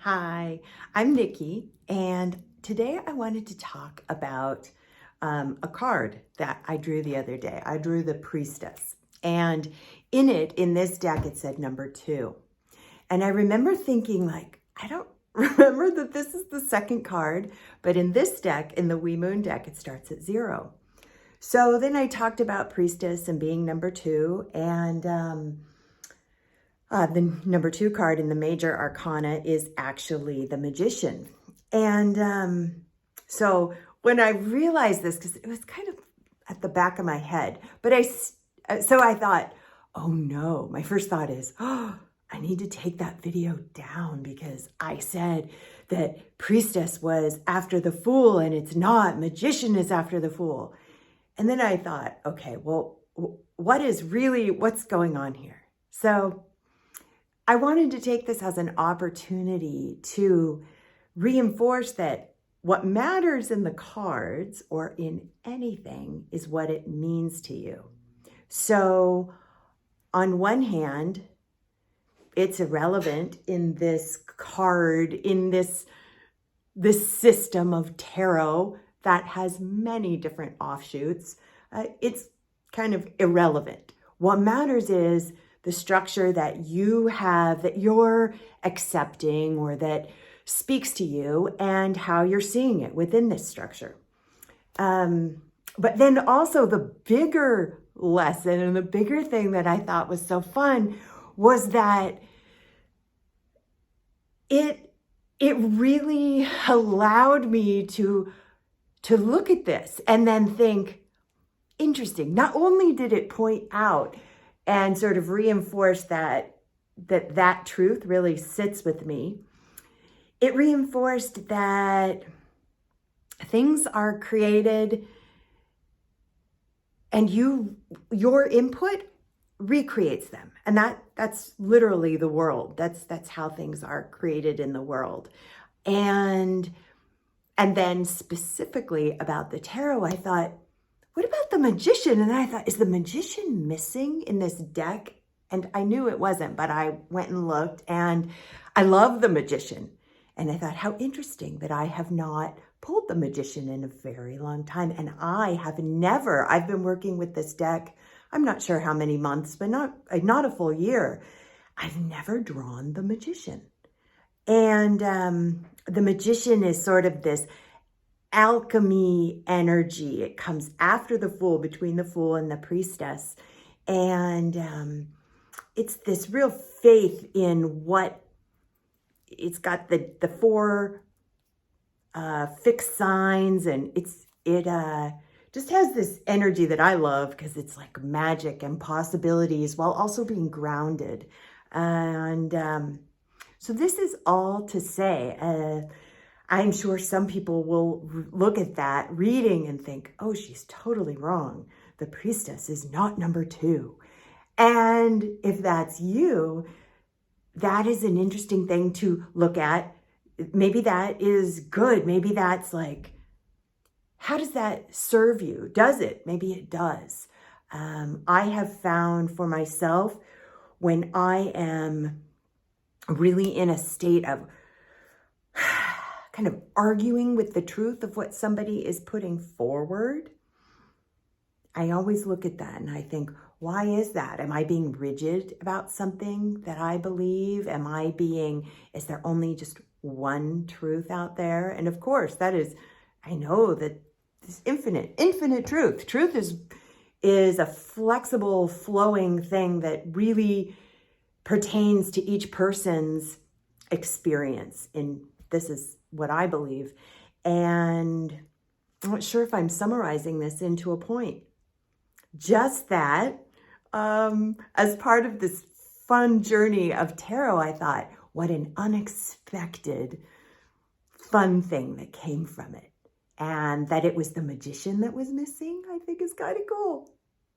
Hi, I'm Nikki, and today I wanted to talk about a card that I drew the other day. I drew the Priestess, and in this deck, it said number 2. And I remember thinking, like, I don't remember that this is the second card, but in this deck, in the Wee Moon deck, it starts at 0. So then I talked about Priestess and being number 2, and the number 2 card in the major arcana is actually the Magician. And so when I realized this, because it was kind of at the back of my head, but I thought, oh no, my first thought is, oh, I need to take that video down because I said that Priestess was after the Fool and it's not. Magician is after the Fool. And then I thought, okay, well, what's going on here? So I wanted to take this as an opportunity to reinforce that what matters in the cards or in anything is what it means to you. So on one hand, it's irrelevant in this card, in this system of tarot that has many different offshoots. It's kind of irrelevant. What matters is the structure that you have, that you're accepting or that speaks to you, and how you're seeing it within this structure. But then also the bigger lesson and the bigger thing that I thought was so fun was that it really allowed me to look at this and then think, interesting. Not only did it point out and sort of reinforce that truth really sits with me, it reinforced that things are created and your input recreates them. And that's literally the world. That's how things are created in the world. And then specifically about the tarot, I thought, what about the Magician? And then I thought, is the Magician missing in this deck? And I knew it wasn't, but I went and looked, and I love the Magician. And I thought, how interesting that I have not pulled the Magician in a very long time. And I've been working with this deck, I'm not sure how many months, but not a full year. I've never drawn the Magician. And the Magician is sort of this alchemy energy. It comes after the Fool, between the Fool and the Priestess. And it's this real faith in what it's got, the 4 fixed signs, and it just has this energy that I love because it's like magic and possibilities while also being grounded. And so this is all to say, I'm sure some people will look at that reading and think, oh, she's totally wrong. The Priestess is not number 2. And if that's you, that is an interesting thing to look at. Maybe that is good. Maybe that's like, how does that serve you? Does it? Maybe it does. I have found for myself, when I am really in a state of kind of arguing with the truth of what somebody is putting forward, I always look at that and I think, why is that? Am I being rigid about something that I believe? Is there only just one truth out there? And of course, I know that this infinite truth. Truth is a flexible, flowing thing that really pertains to each person's experience. And this is what I believe. And I'm not sure if I'm summarizing this into a point. Just that, as part of this fun journey of tarot, I thought, what an unexpected fun thing that came from it. And that it was the Magician that was missing, I think is kind of cool.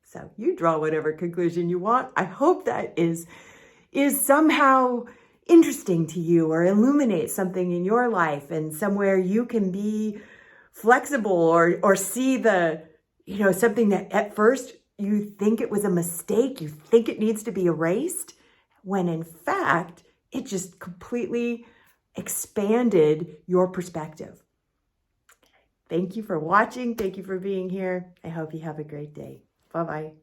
So you draw whatever conclusion you want. I hope that is somehow interesting to you or illuminates something in your life and somewhere you can be flexible or see something that at first you think it was a mistake, you think it needs to be erased, when in fact, it just completely expanded your perspective. Thank you for watching. Thank you for being here. I hope you have a great day. Bye-bye.